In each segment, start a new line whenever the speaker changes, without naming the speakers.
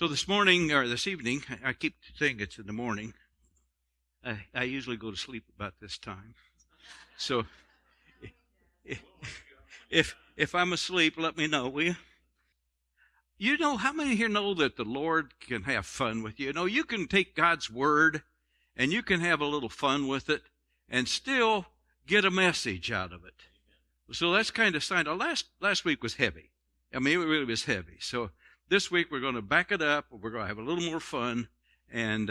So this morning, or this evening, I keep saying it's in the morning. I usually go to sleep about this time. So if I'm asleep, let me know, will you? You know, how many here know that the Lord can have fun with you? You know, you can take God's word and you can have a little fun with it and still get a message out of it. So that's kind of sign. Last week was heavy. I mean, it really was heavy. So this week we're going to back it up. We're going to have a little more fun, and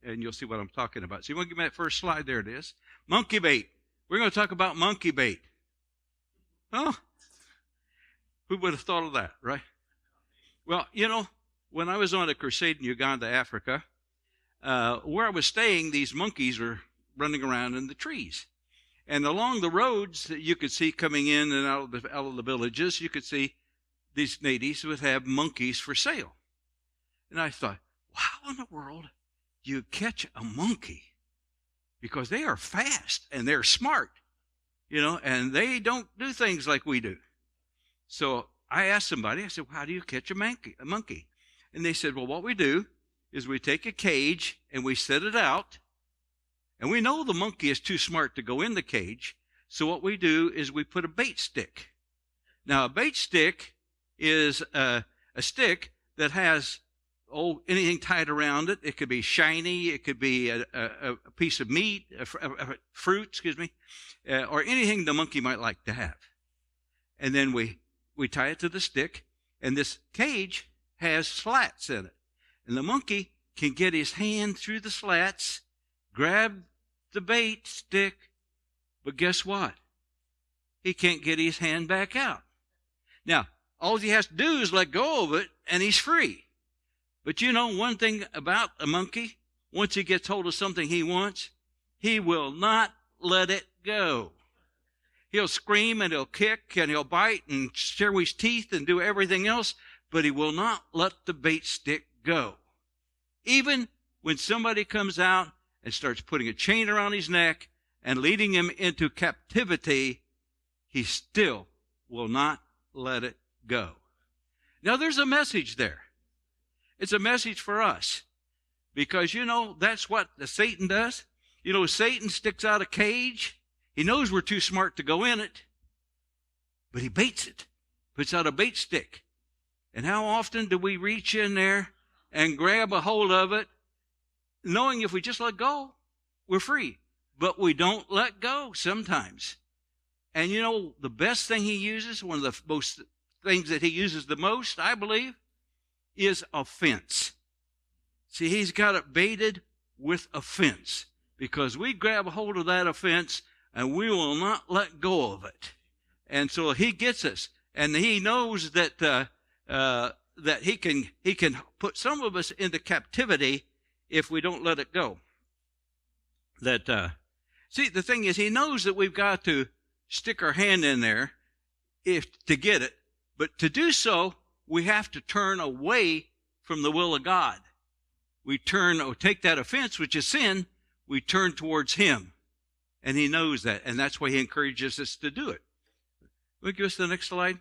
you'll see what I'm talking about. So you want to give me that first slide? There it is. Monkey bait. We're going to talk about monkey bait. Oh, who would have thought of that, right? Well, you know, when I was on a crusade in Uganda, Africa, where I was staying, these monkeys were running around in the trees. And along the roads that you could see coming in and out of the villages, you could see these natives would have monkeys for sale. And I thought, how in the world do you catch a monkey? Because they are fast and they're smart, you know, and they don't do things like we do. So I asked somebody, I said, well, how do you catch a monkey? And they said, well, what we do is we take a cage and we set it out. And we know the monkey is too smart to go in the cage. So what we do is we put a bait stick. Now, a bait stick is a stick that has anything tied around it. It could be shiny. It could be a piece of meat, a fruit, or anything the monkey might like to have. And then we tie it to the stick, and this cage has slats in it. And the monkey can get his hand through the slats, grab the bait stick, but guess what? He can't get his hand back out. Now, all he has to do is let go of it, and he's free. But you know one thing about a monkey? Once he gets hold of something he wants, he will not let it go. He'll scream, and he'll kick, and he'll bite, and show his teeth, and do everything else, but he will not let the bait stick go. Even when somebody comes out and starts putting a chain around his neck and leading him into captivity, he still will not let it go. Now, there's a message there. It's a message for us because, you know, that's what Satan does. You know, Satan sticks out a cage. He knows we're too smart to go in it, but he baits it, puts out a bait stick. And how often do we reach in there and grab a hold of it, knowing if we just let go, we're free. But we don't let go sometimes. And you know, the best thing he uses, one of the most things that he uses the most, I believe, is offense. See, he's got it baited with offense because we grab a hold of that offense and we will not let go of it. And so he gets us, and he knows that that he can put some of us into captivity if we don't let it go. See, the thing is, he knows that we've got to stick our hand in there to get it, but to do so, we have to turn away from the will of God. We take that offense, which is sin, we turn towards him. And he knows that, and that's why he encourages us to do it. Will you give us the next slide?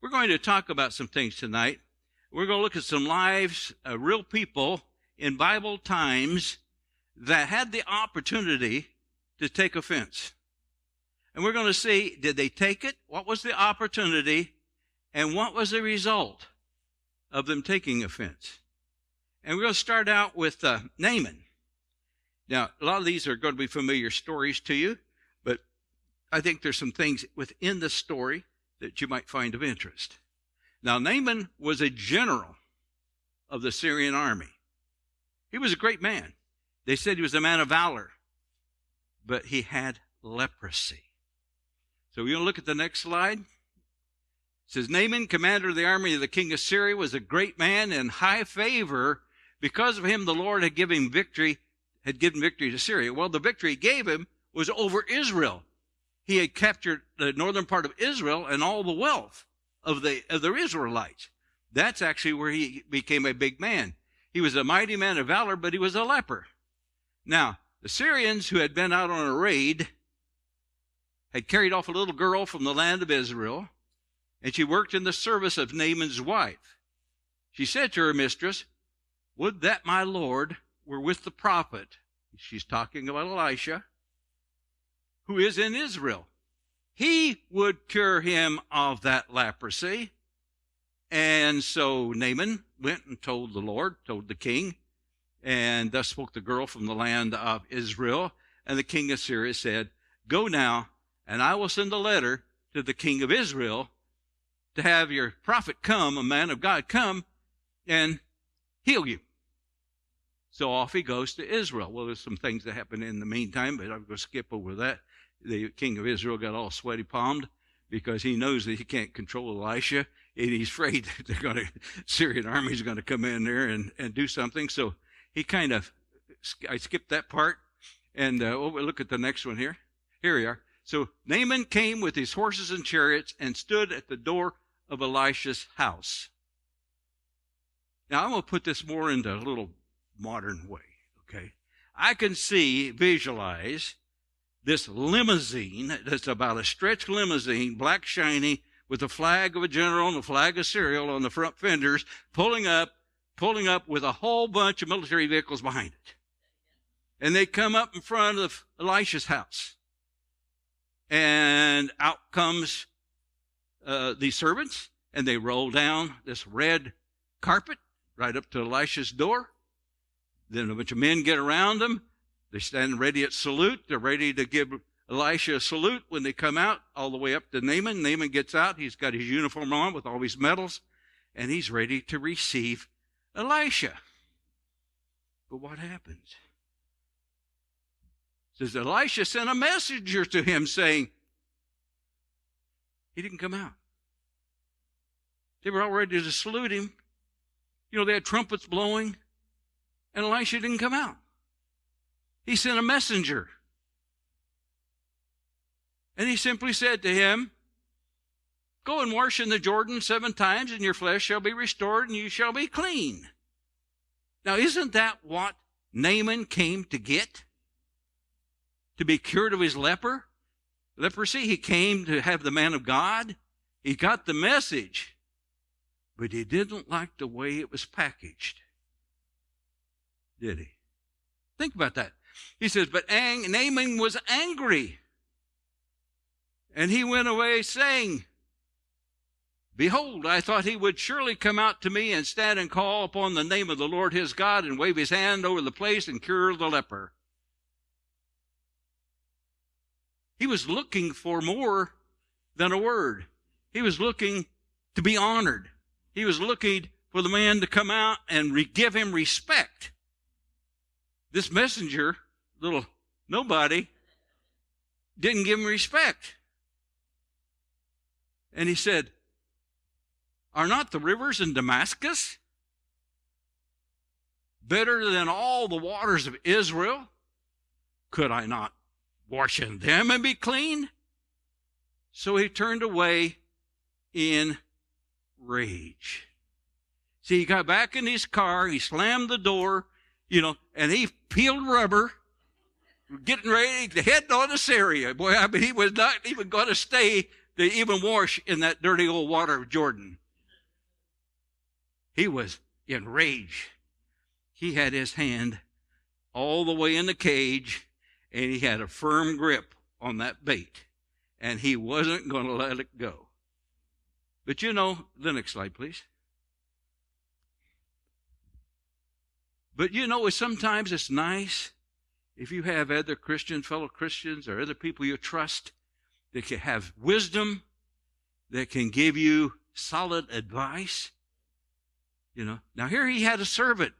We're going to talk about some things tonight. We're going to look at some lives, real people in Bible times that had the opportunity to take offense. And we're going to see, did they take it? What was the opportunity? And what was the result of them taking offense? And we're going to start out with Naaman. Now, a lot of these are going to be familiar stories to you, but I think there's some things within the story that you might find of interest. Now, Naaman was a general of the Syrian army. He was a great man. They said he was a man of valor, but he had leprosy. So we're going to look at the next slide. It says, Naaman, commander of the army of the king of Syria, was a great man in high favor. Because of him, the Lord had given victory to Syria. Well, the victory he gave him was over Israel. He had captured the northern part of Israel and all the wealth of the Israelites. That's actually where he became a big man. He was a mighty man of valor, but he was a leper. Now, the Syrians who had been out on a raid had carried off a little girl from the land of Israel, and she worked in the service of Naaman's wife. She said to her mistress, would that my Lord were with the prophet. She's talking about Elisha, who is in Israel. He would cure him of that leprosy. And so Naaman went and told the Lord, told the king, and thus spoke the girl from the land of Israel. And the king of Syria said, go now, and I will send a letter to the king of Israel to have your prophet come, a man of God come, and heal you. So off he goes to Israel. Well, there's some things that happen in the meantime, but I'm going to skip over that. The king of Israel got all sweaty palmed because he knows that he can't control Elisha, and he's afraid that Syrian army's going to come in there and do something. So he I skipped that part, and we'll look at the next one here. Here we are. So Naaman came with his horses and chariots and stood at the door of Elisha's house. Now, I'm going to put this more into a little modern way, okay? I can visualize this limousine that's about a stretched limousine, black shiny, with the flag of a general and the flag of Syria on the front fenders, pulling up with a whole bunch of military vehicles behind it. And they come up in front of Elisha's house. And out comes these servants, and they roll down this red carpet right up to Elisha's door. Then a bunch of men get around them. They stand ready at salute. They're ready to give Elisha a salute when they come out, all the way up to Naaman. Naaman gets out. He's got his uniform on with all his medals, and he's ready to receive Elisha. But what happens? It says Elisha sent a messenger to him saying, he didn't come out. They were all ready to salute him. You know, they had trumpets blowing, and Elisha didn't come out. He sent a messenger. And he simply said to him, go and wash in the Jordan 7 times, and your flesh shall be restored, and you shall be clean. Now, isn't that what Naaman came to get? To be cured of his leprosy? He came to have the man of God. He got the message, but he didn't like the way it was packaged. Did he? Think about that. He says, but Naaman was angry. And he went away saying, behold, I thought he would surely come out to me and stand and call upon the name of the Lord his God and wave his hand over the place and cure the leper. He was looking for more than a word. He was looking to be honored. He was looking for the man to come out and give him respect. This messenger, little nobody, didn't give him respect. And he said, are not the rivers in Damascus better than all the waters of Israel? Could I not wash in them and be clean? So he turned away in rage. See, he got back in his car, he slammed the door, and he peeled rubber, getting ready to head on to Syria. Boy, I mean, he was not even going to stay to even wash in that dirty old water of Jordan. He was in rage. He had his hand all the way in the cage, and he had a firm grip on that bait, and he wasn't going to let it go. But the next slide, please. But sometimes it's nice if you have other fellow Christians, or other people you trust that can have wisdom, that can give you solid advice. Now here he had a servant,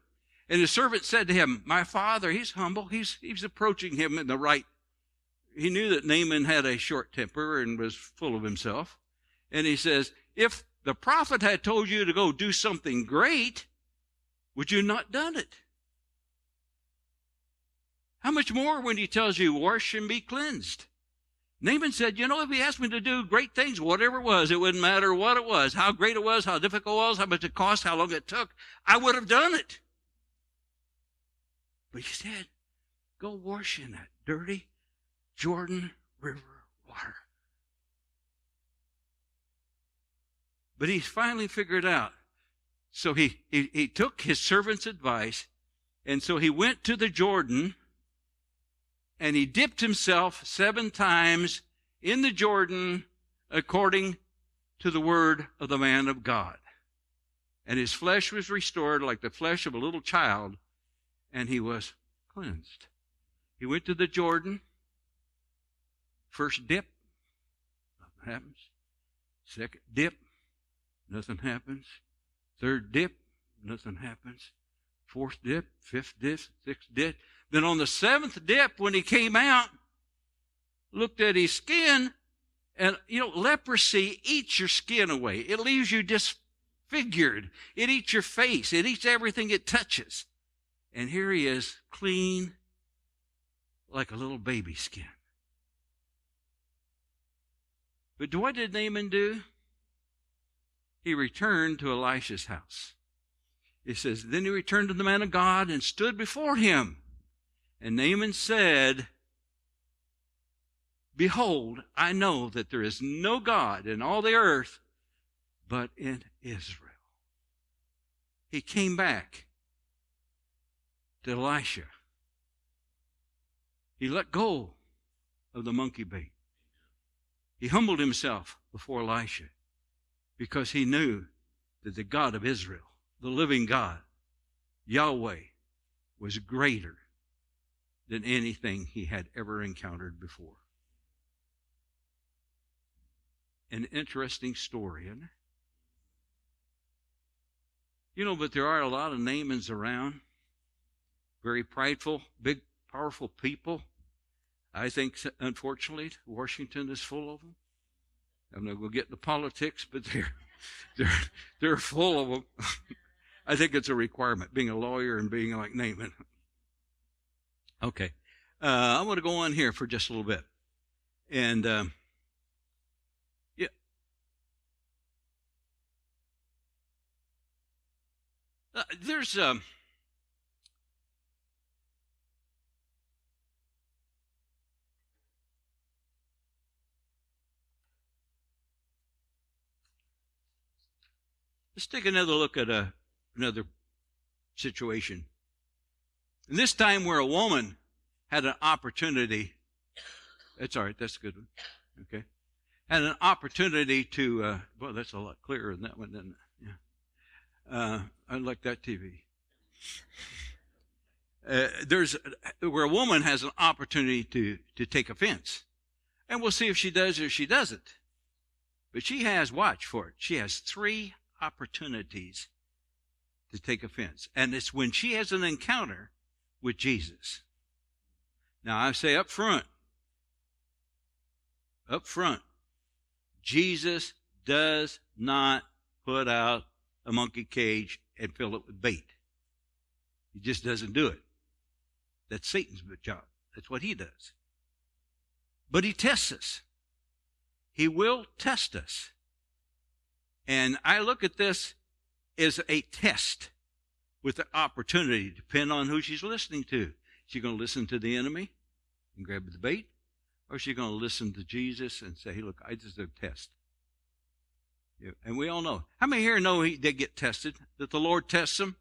and the servant said to him, my father, he's humble, he's approaching him in the right. He knew that Naaman had a short temper and was full of himself. And he says, if the prophet had told you to go do something great, would you not done it? How much more when he tells you, wash and be cleansed? Naaman said, if he asked me to do great things, whatever it was, it wouldn't matter what it was, how great it was, how difficult it was, how much it cost, how long it took, I would have done it. But he said, go wash in that dirty Jordan River water. But he finally figured out So he took his servant's advice, and so he went to the Jordan, and he dipped himself 7 times in the Jordan according to the word of the man of God. And his flesh was restored like the flesh of a little child, and he was cleansed. He went to the Jordan. First dip, nothing happens. Second dip, nothing happens. Third dip, nothing happens. Fourth dip, fifth dip, sixth dip. Then on the 7th dip, when he came out, looked at his skin, and, leprosy eats your skin away. It leaves you disfigured. It eats your face. It eats everything it touches. And here he is, clean like a little baby skin. But what did Naaman do? He returned to Elisha's house. It says, then he returned to the man of God and stood before him. And Naaman said, behold, I know that there is no God in all the earth but in Israel. He came back to Elisha. He let go of the monkey bait. He humbled himself before Elisha because he knew that the God of Israel, the living God, Yahweh, was greater than anything he had ever encountered before. An interesting story, isn't it? But there are a lot of Naamans around. Very prideful, big, powerful people. I think, unfortunately, Washington is full of them. I'm not going to get into politics, but they're full of them. I think it's a requirement, being a lawyer and being like Naaman. Okay. I want to go on here for just a little bit. And, there's, let's take another look at another situation. And this time where a woman had an opportunity. That's all right. That's a good one. Okay. Had an opportunity to, well, that's a lot clearer than that one, isn't it? Yeah. I like that TV. There's where a woman has an opportunity to take offense. And we'll see if she does or she doesn't. But she has, watch for it, she has 3 opportunities to take offense. And it's when she has an encounter with Jesus. Now, I say up front, Jesus does not put out a monkey cage and fill it with bait. He just doesn't do it. That's Satan's job. That's what he does. But he tests us. He will test us. And I look at this as a test with the opportunity, depending on who she's listening to. Is she going to listen to the enemy and grab the bait? Or is she going to listen to Jesus and say, hey, look, I just did a test? Yeah, and we all know. How many here know they get tested, that the Lord tests them?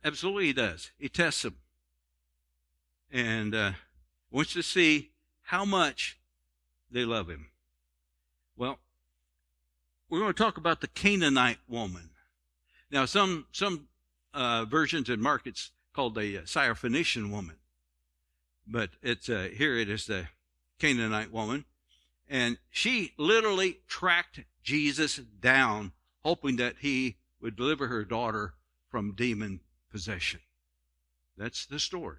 Absolutely he does. He tests them. And wants to see how much they love him. Well, we're going to talk about the Canaanite woman. Now, some versions in Mark, it's called the Syrophoenician woman. But it's here it is the Canaanite woman. And she literally tracked Jesus down, hoping that he would deliver her daughter from demon possession. That's the story.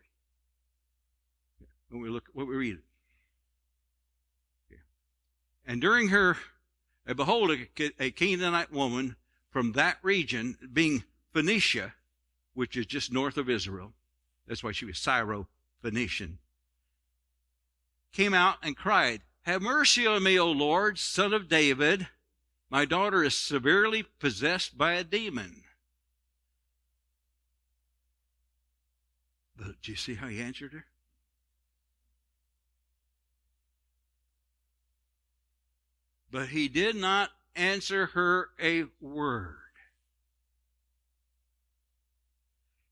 When we read it. And during her, behold, a Canaanite woman from that region, being Phoenicia, which is just north of Israel, that's why she was Syro-Phoenician, came out and cried, have mercy on me, O Lord, Son of David. My daughter is severely possessed by a demon. But do you see how he answered her? But he did not answer her a word.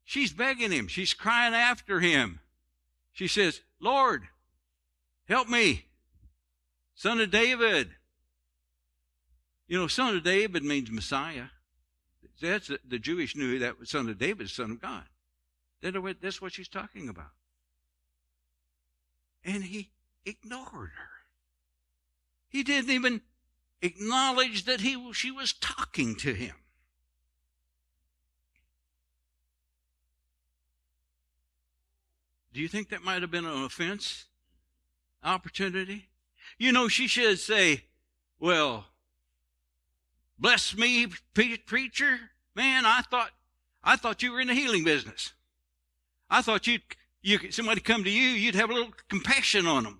She's begging him. She's crying after him. She says, Lord, help me, Son of David. You know, Son of David means Messiah. That's the Jewish knew that Son of David is Son of God. That's what she's talking about. And he ignored her. He didn't even acknowledge that she was talking to him. Do you think that might have been an offense? Opportunity? You know, she should say, well, bless me, preacher. Man, I thought you were in the healing business. I thought somebody come to you, you'd have a little compassion on them.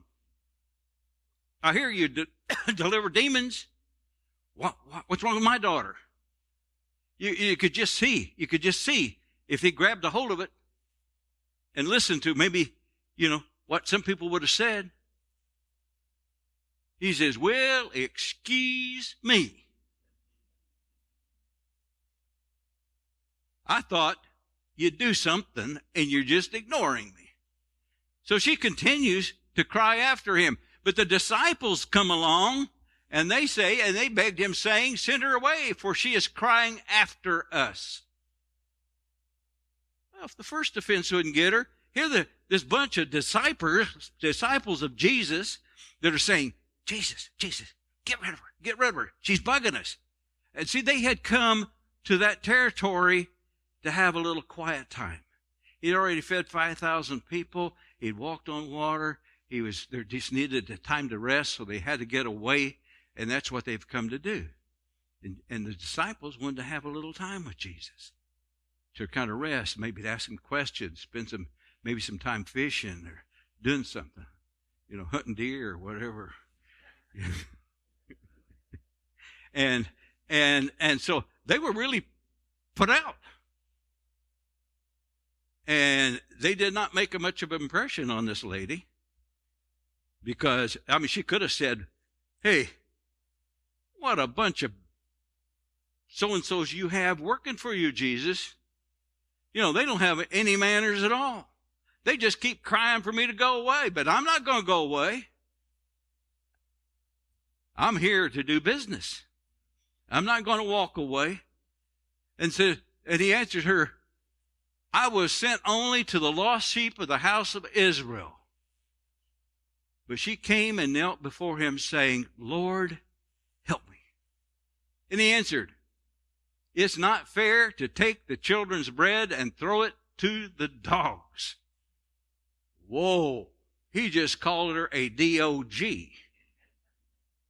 I hear you deliver demons. What's wrong with my daughter? You could just see. You could just see if he grabbed a hold of it and listened to maybe, what some people would have said. He says, well, excuse me. I thought you'd do something and you're just ignoring me. So she continues to cry after him. But the disciples come along and they begged him, saying, send her away, for she is crying after us. Well, if the first offense wouldn't get her, here this bunch of disciples of Jesus that are saying, Jesus, get rid of her. She's bugging us. And see, they had come to that territory to have a little quiet time. He'd already fed 5,000 people. He'd walked on water. They just needed the time to rest, so they had to get away, and that's what they've come to do. And the disciples wanted to have a little time with Jesus, to kind of rest, maybe to ask him questions, spend maybe some time fishing or doing something, hunting deer or whatever. and so they were really put out. And they did not make much of an impression on this lady. Because, she could have said, hey, what a bunch of so-and-sos you have working for you, Jesus. They don't have any manners at all. They just keep crying for me to go away, but I'm not going to go away. I'm here to do business. I'm not going to walk away. And he answered her, I was sent only to the lost sheep of the house of Israel. But she came and knelt before him, saying, Lord, help me. And he answered, it's not fair to take the children's bread and throw it to the dogs. Whoa. He just called her a D-O-G.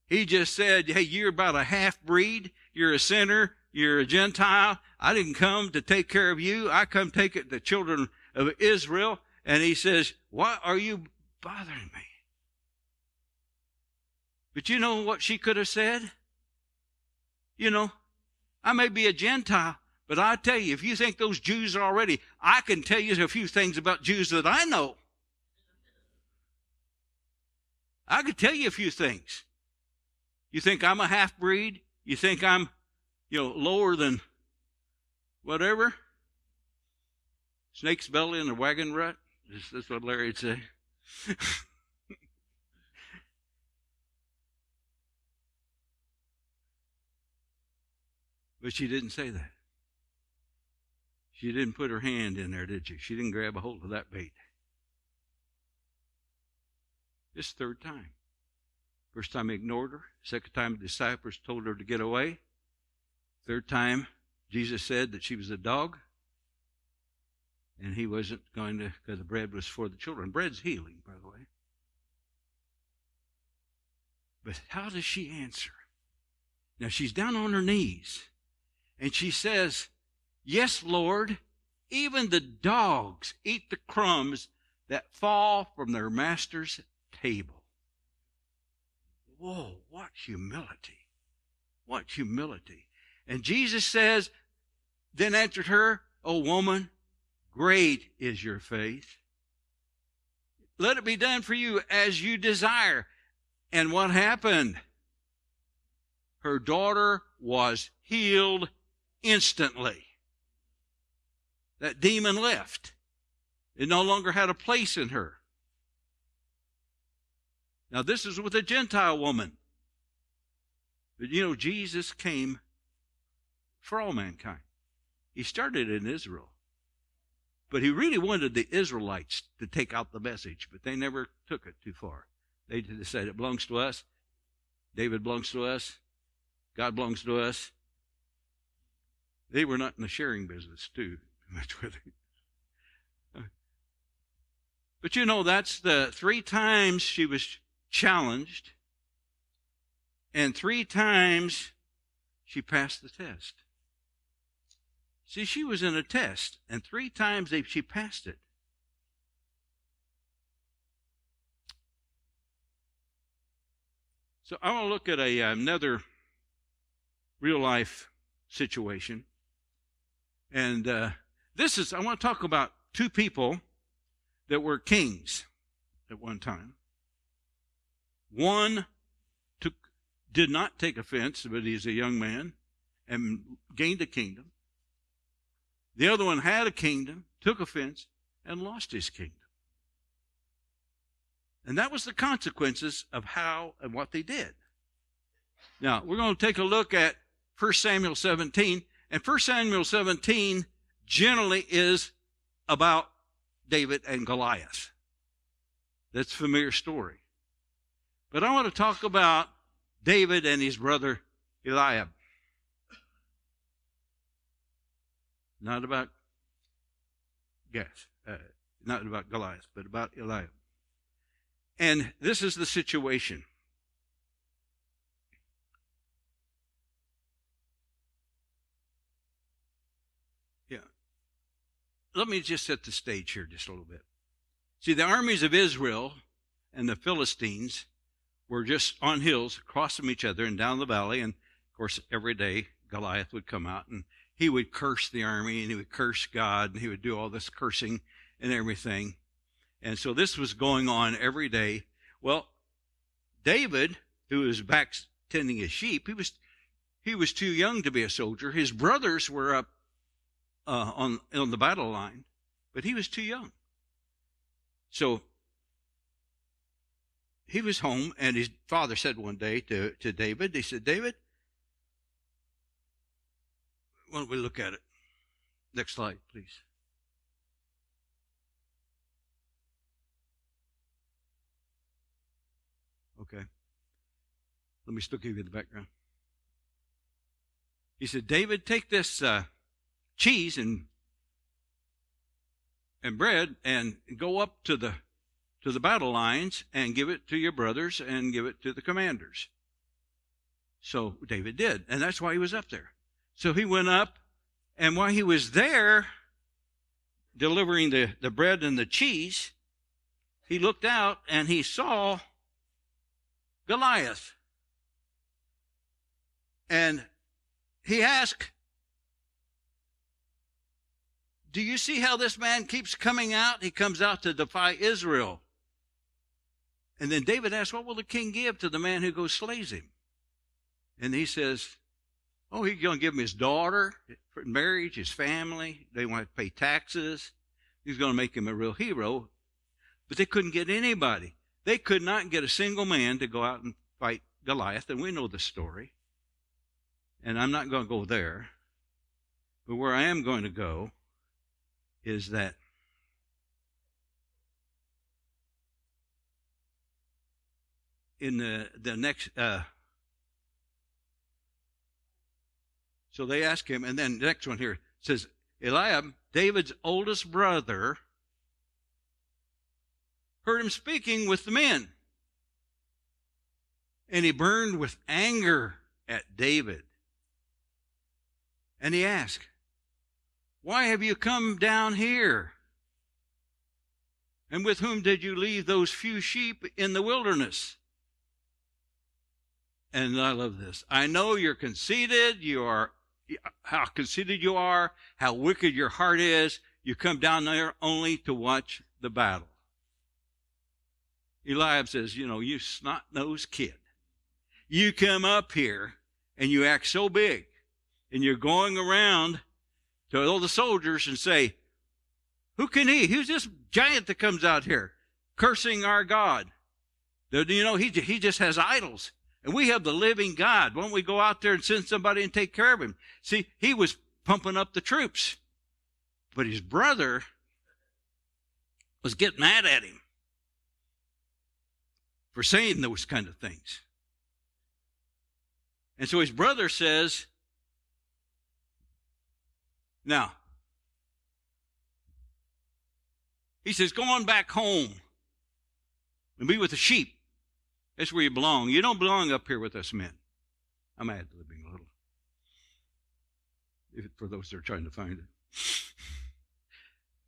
He just said, hey, you're about a half-breed. You're a sinner. You're a Gentile. I didn't come to take care of you. I come take it the children of Israel. And he says, why are you bothering me? But you know what she could have said? I may be a Gentile, but I tell you, if you think those Jews are already, I can tell you a few things about Jews that I know. I could tell you a few things. You think I'm a half-breed? You think I'm, lower than whatever? Snake's belly in the wagon rut? That's what Larry'd say. But she didn't say that. She didn't put her hand in there, did she? She didn't grab a hold of that bait. This third time. First time he ignored her. Second time the disciples told her to get away. Third time Jesus said that she was a dog. And he wasn't going to, because the bread was for the children. Bread's healing, by the way. But how does she answer? Now she's down on her knees. And she says, yes, Lord, even the dogs eat the crumbs that fall from their master's table. Whoa, what humility. What humility. And Jesus says, then answered her, O woman, great is your faith. Let it be done for you as you desire. And what happened? Her daughter was healed instantly. that demon left. It no longer had a place in her. Now, this is with a Gentile woman. But you know, Jesus came for all mankind. He started in Israel. But he really wanted the Israelites to take out the message, but they never took it too far. They said it belongs to us. David belongs to us. God belongs to us. They were not in the sharing business, too. That's where they... But you know, that's the 3 times she was challenged, and 3 times she passed the test. See, she was in a test, and 3 times she passed it. So I want to look at another real-life situation. And I want to talk about 2 people that were kings at one time. One did not take offense, but he's a young man and gained a kingdom. The other one had a kingdom, took offense, and lost his kingdom. And that was the consequences of how and what they did. Now, we're going to take a look at 1 Samuel 17. And 1 Samuel 17 generally is about David and Goliath. That's a familiar story. But I want to talk about David and his brother Eliab. Not about not about Goliath, but about Eliab. And this is the situation. Yeah. Let me just set the stage here just a little bit. See, the armies of Israel and the Philistines were just on hills across from each other and down the valley. And, of course, every day Goliath would come out and he would curse the army and he would curse God and he would do all this cursing and everything. And so this was going on every day. Well, David, who was back tending his sheep, he was too young to be a soldier. His brothers were up on the battle line, but he was too young. So he was home, and his father said one day to David, he said, David, why don't we look at it? Next slide, please. Okay. Let me still give you the background. He said, David, take this cheese and bread and go up to the battle lines and give it to your brothers and give it to the commanders. So David did, and that's why he was up there. So he went up, and while he was there delivering the bread and the cheese, he looked out and he saw Goliath. And he asked, do you see how this man keeps coming out? He comes out to defy Israel. And then David asked, what will the king give to the man who goes slays him? And he says, oh, he's going to give him his daughter for marriage, his family. They want to pay taxes. He's going to make him a real hero. But they couldn't get anybody. They could not get a single man to go out and fight Goliath, and we know the story. And I'm not going to go there. But where I am going to go is that in the next... So they ask him, and then the next one here says, Eliab, David's oldest brother, heard him speaking with the men. And he burned with anger at David. And he asked, why have you come down here? And with whom did you leave those few sheep in the wilderness? And I love this. I know you're conceited. How conceited you are, how wicked your heart is. You come down there only to watch the battle. Eliab says, you snot-nosed kid. You come up here and you act so big, and you're going around to all the soldiers and say, Who can he? Who's this giant that comes out here cursing our God? You know, he just has idols. And we have the living God. Why don't we go out there and send somebody and take care of him? See, he was pumping up the troops. But his brother was getting mad at him for saying those kind of things. And so his brother says, now, he says, go on back home and be with the sheep. That's where you belong. You don't belong up here with us men. I'm ad-libbing a little, for those that are trying to find it.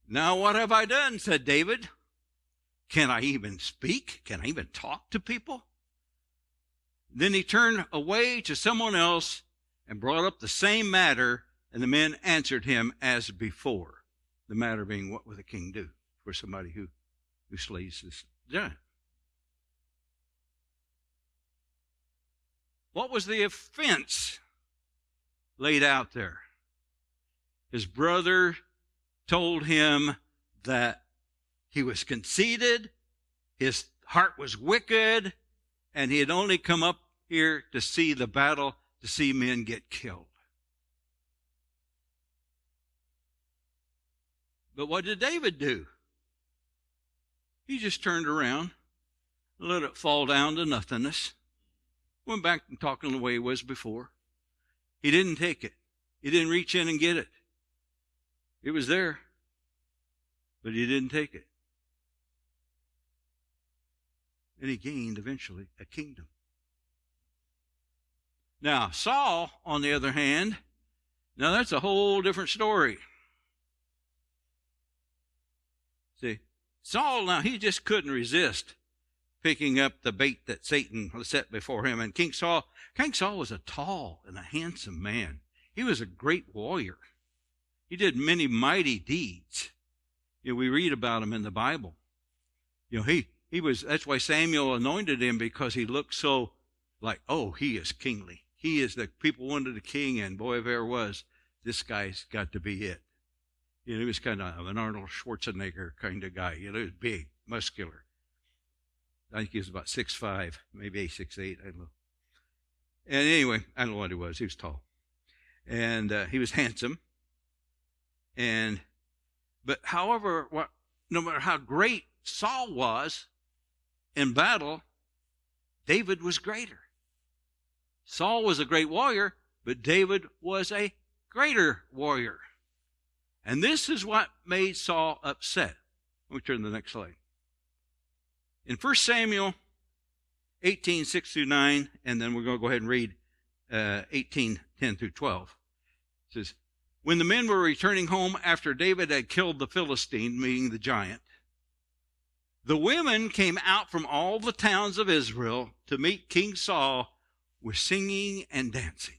Now what have I done, said David. Can I even speak? Can I even talk to people? Then he turned away to someone else and brought up the same matter, and the men answered him as before. The matter being, what would the king do for somebody who slays this giant? What was the offense laid out there? His brother told him that he was conceited, his heart was wicked, and he had only come up here to see the battle, to see men get killed. But what did David do? He just turned around, let it fall down to nothingness, went back and talking the way he was before. He didn't take it. He didn't reach in and get it. It was there, but he didn't take it. And he gained eventually a kingdom. Now, Saul, on the other hand, now that's a whole different story. See, Saul, now he just couldn't resist picking up the bait that Satan set before him. And King Saul was a tall and a handsome man. He was a great warrior. He did many mighty deeds. You know, we read about him in the Bible. You know, he was, that's why Samuel anointed him, because he looked so like, oh, he is kingly. He is the people wanted a king, and boy, if there was, this guy's got to be it. You know, he was kind of an Arnold Schwarzenegger kind of guy. You know, he was big, muscular. I think he was about 6'5", maybe 6'8", I don't know. And anyway, I don't know what he was. He was tall. And he was handsome. But however, no matter how great Saul was in battle, David was greater. Saul was a great warrior, but David was a greater warrior. And this is what made Saul upset. Let me turn to the next slide. In 1 Samuel 18, 6 through 9, and then we're going to go ahead and read 18, 10 through 12. It says, when the men were returning home after David had killed the Philistine, meaning the giant, the women came out from all the towns of Israel to meet King Saul with singing and dancing,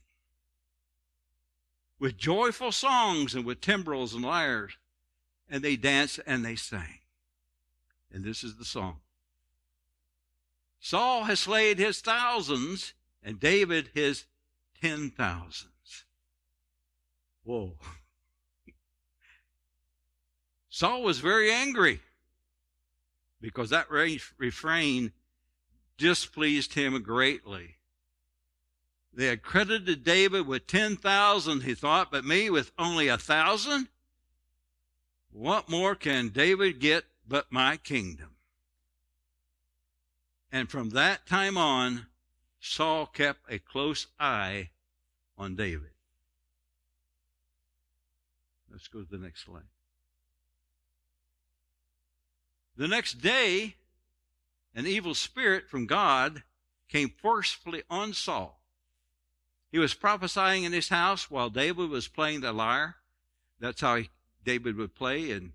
with joyful songs and with timbrels and lyres. And they danced and they sang. And this is the song. Saul has slain his thousands, and David his 10,000s. Whoa. Saul was very angry because that refrain displeased him greatly. They had credited David with 10,000, he thought, but me with only 1,000? What more can David get but my kingdom? And from that time on, Saul kept a close eye on David. Let's go to the next slide. The next day, an evil spirit from God came forcefully on Saul. He was prophesying in his house while David was playing the lyre. That's how David would play and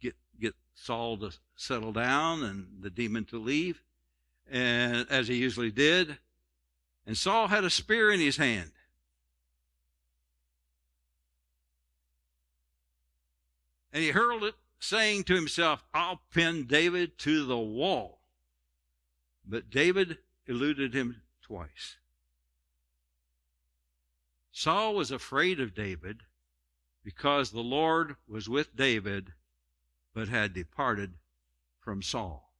get Saul to settle down and the demon to leave, and as he usually did. And Saul had a spear in his hand. And he hurled it, saying to himself, I'll pin David to the wall. But David eluded him twice. Saul was afraid of David because the Lord was with David but had departed from Saul.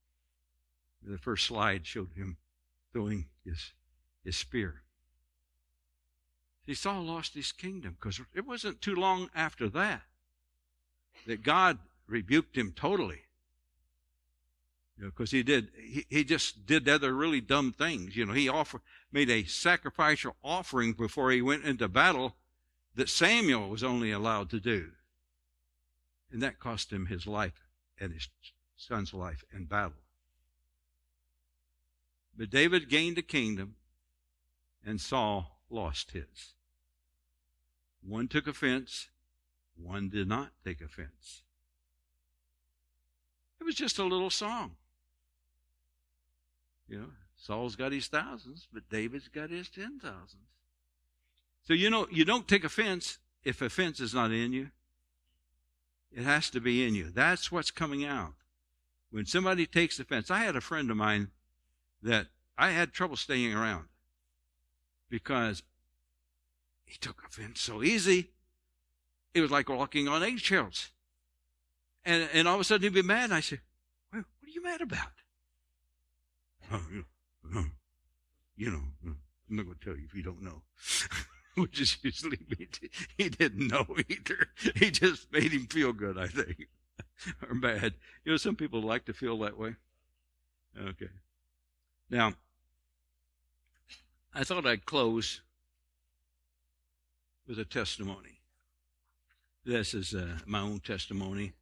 The first slide showed him throwing his spear. See, Saul lost his kingdom because it wasn't too long after that God rebuked him totally. Because he just did other really dumb things. He made a sacrificial offering before he went into battle that Samuel was only allowed to do. And that cost him his life and his son's life in battle. But David gained a kingdom, and Saul lost his. One took offense, one did not take offense. It was just a little song. Saul's got his thousands, but David's got his 10,000s. So you don't take offense if offense is not in you. It has to be in you. That's what's coming out. When somebody takes offense, I had a friend of mine that I had trouble staying around because he took offense so easy. It was like walking on eggshells. And all of a sudden he'd be mad. And I said, well, what are you mad about? I'm not going to tell you if you don't know. Which is usually me. He didn't know either. He just made him feel good, I think. Or bad. Some people like to feel that way. Okay. Now, I thought I'd close with a testimony. This is my own testimony.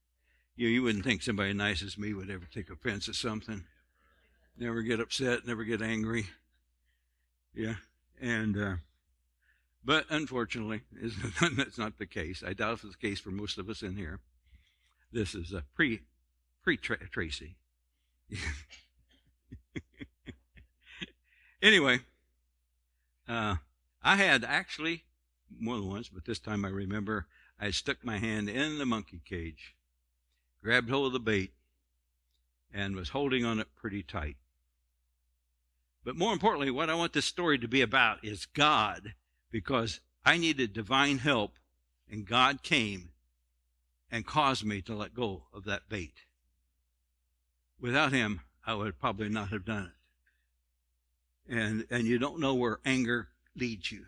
You wouldn't think somebody nice as me would ever take offense at something. Never get upset, never get angry. Yeah. And, but unfortunately, that's not the case. I doubt if it's the case for most of us in here. This is a pre-Tracy. Anyway, I had actually, more than once, but this time I remember, I stuck my hand in the monkey cage, grabbed hold of the bait, and was holding on it pretty tight. But more importantly, what I want this story to be about is God, because I needed divine help, and God came and caused me to let go of that bait. Without him, I would probably not have done it. And you don't know where anger leads you.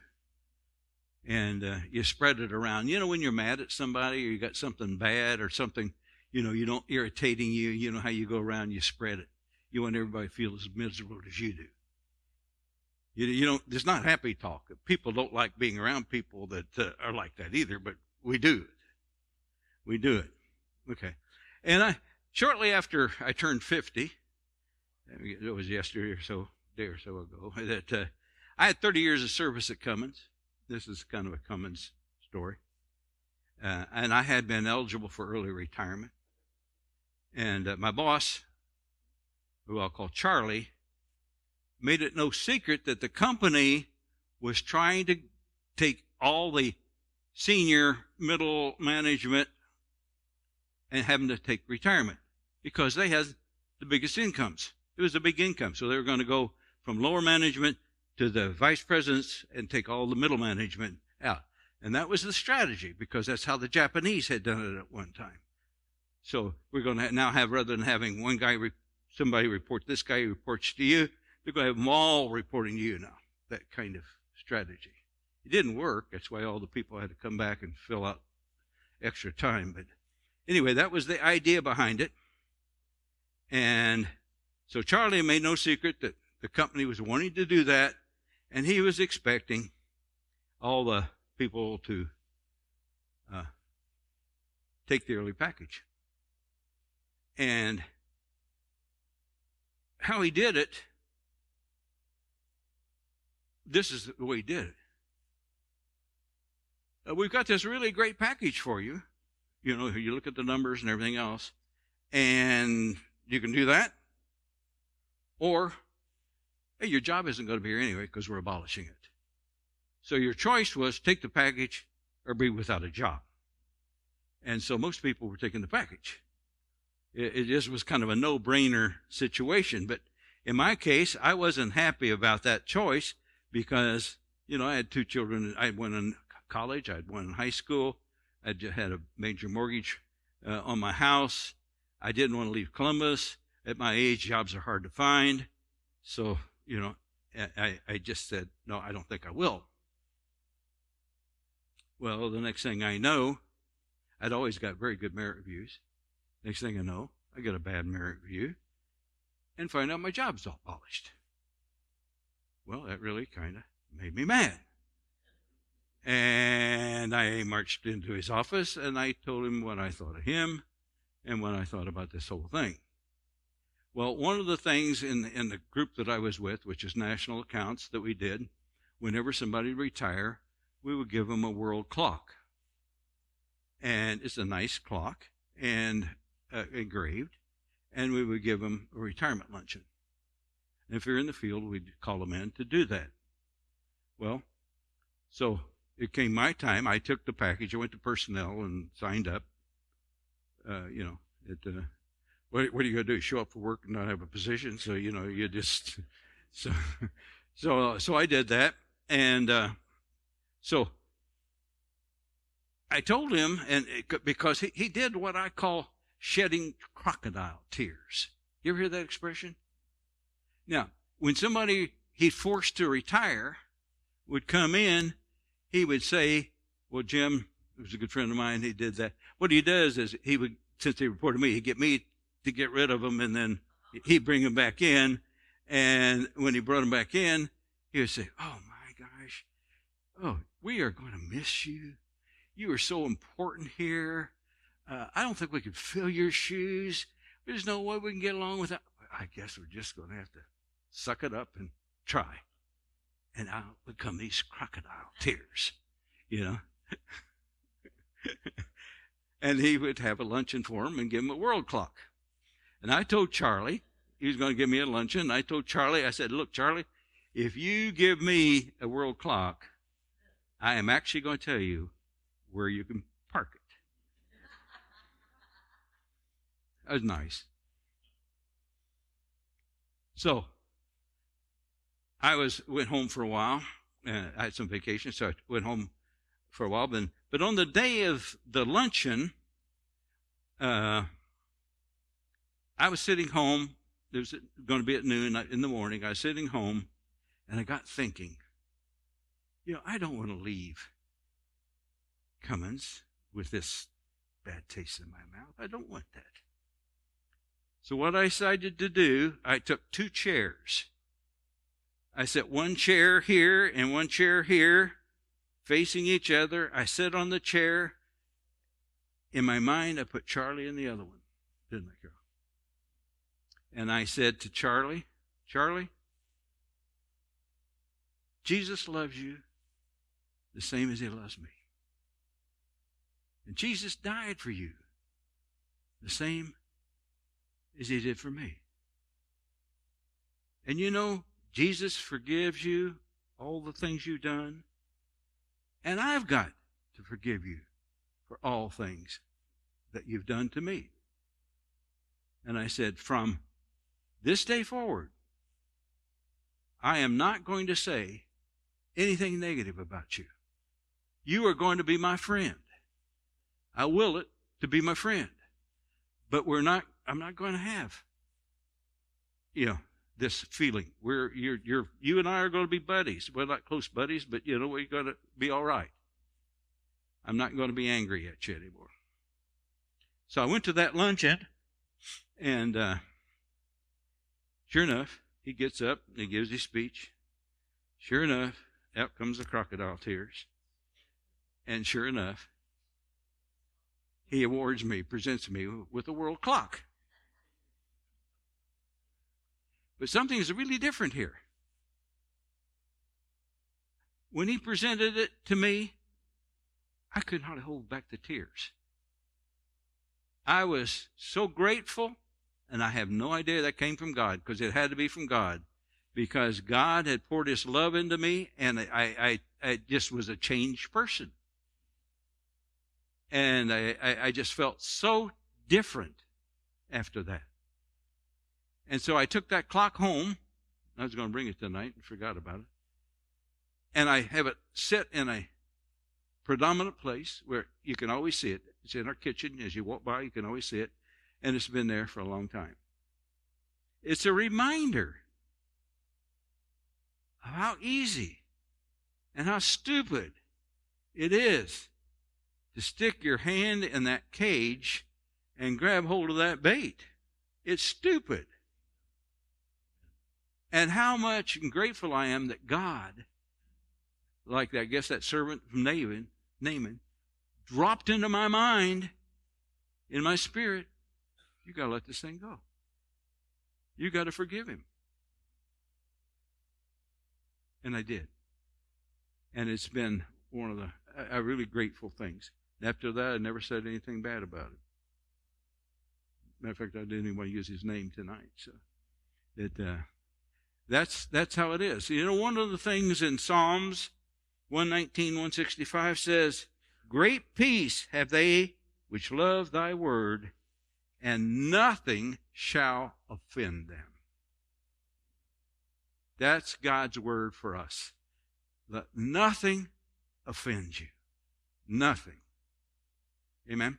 And you spread it around. When you're mad at somebody or you got something bad or something, you don't irritating you, you know how you go around, you spread it. You want everybody to feel as miserable as you do. There's not happy talk. People don't like being around people that are like that either, but we do it. We do it. Okay. And shortly after I turned 50, it was yesterday or so, day or so ago, that I had 30 years of service at Cummins. This is kind of a Cummins story. And I had been eligible for early retirement. And my boss, who I'll call Charlie, made it no secret that the company was trying to take all the senior middle management and have them to take retirement because they had the biggest incomes. It was a big income. So they were going to go from lower management to the vice presidents and take all the middle management out. And that was the strategy because that's how the Japanese had done it at one time. So we're going to now have, rather than having one guy, somebody report this guy reports to you, they're going to have them all reporting to you now. That kind of strategy. It didn't work. That's why all the people had to come back and fill out extra time. But anyway, that was the idea behind it. And so Charlie made no secret that the company was wanting to do that, and he was expecting all the people to take the early package. And how he did it, this is the way he did it. We've got this really great package for you. You look at the numbers and everything else, and you can do that. Or, hey, your job isn't going to be here anyway because we're abolishing it. So your choice was take the package or be without a job. And so most people were taking the package. It just was kind of a no-brainer situation. But in my case, I wasn't happy about that choice because, I had two children. I had one in college. I had one in high school. I had a major mortgage on my house. I didn't want to leave Columbus. At my age, jobs are hard to find. So, I just said, no, I don't think I will. Well, the next thing I know, I'd always got very good merit reviews. Next thing I know, I get a bad merit review and find out my job's all polished. Well, that really kind of made me mad. And I marched into his office and I told him what I thought of him and what I thought about this whole thing. Well, one of the things in the group that I was with, which is national accounts, that we did, whenever somebody would retire, we would give them a world clock. And it's a nice clock and engraved, and we would give them a retirement luncheon. And if you're in the field, we'd call them in to do that. Well, so it came my time. I took the package. I went to personnel and signed up. What are you going to do? Show up for work and not have a position? So, you just, so I did that. And so I told him, because he did what I call shedding crocodile tears. You ever hear that expression? Now, when somebody he'd forced to retire would come in, he would say, well, Jim, who was a good friend of mine, he did that. What he does is he would, since he reported me, he'd get me to get rid of them, and then he'd bring them back in. And when he brought them back in, he would say, oh, my gosh, we are going to miss you. You are so important here. I don't think we could fill your shoes. There's no way we can get along without. I guess we're just going to have to suck it up and try. And out would come these crocodile tears, And he would have a luncheon for him and give him a world clock. And I told Charlie, he was going to give me a luncheon. I told Charlie, I said, look, Charlie, if you give me a world clock, I am actually going to tell you where you can park it. That was nice. So I went home for a while. I had some vacation, so I went home for a while. But on the day of the luncheon, I was sitting home. It was going to be at noon in the morning. I was sitting home, and I got thinking, I don't want to leave Cummins with this bad taste in my mouth. I don't want that. So what I decided to do, I took 2 chairs. I set one chair here and one chair here, facing each other. I sat on the chair. In my mind, I put Charlie in the other one, didn't I, Carol? And I said to Charlie, Jesus loves you the same as he loves me. And Jesus died for you the same as he did for me. And Jesus forgives you all the things you've done. And I've got to forgive you for all things that you've done to me. And I said, from this day forward, I am not going to say anything negative about you. You are going to be my friend. I will it to be my friend. But I'm not going to have, this feeling. You and I are going to be buddies. We're not close buddies, but we're going to be all right. I'm not going to be angry at you anymore. So I went to that luncheon, and sure enough, he gets up and he gives his speech. Sure enough, out comes the crocodile tears. And sure enough, he presents me with a world clock. But something is really different here. When he presented it to me, I could not hold back the tears. I was so grateful, and I have no idea that came from God, because it had to be from God, because God had poured his love into me, and I just was a changed person. And I just felt so different after that. And so I took that clock home. I was going to bring it tonight and forgot about it. And I have it set in a predominant place where you can always see it. It's in our kitchen. As you walk by, you can always see it. and it's been there for a long time. It's a reminder of how easy and how stupid it is to stick your hand in that cage and grab hold of that bait. It's stupid. And how much grateful I am that God, like I guess that servant from Naaman, dropped into my mind, in my spirit, you got to let this thing go. You got to forgive him. And I did. And it's been one of the really grateful things. After that, I never said anything bad about it. Matter of fact, I didn't even want to use his name tonight. So that's how it is. You know, one of the things in Psalms 119, 165 says, great peace have they which love thy word, and nothing shall offend them. That's God's word for us. Let nothing offend you. Nothing. Amen?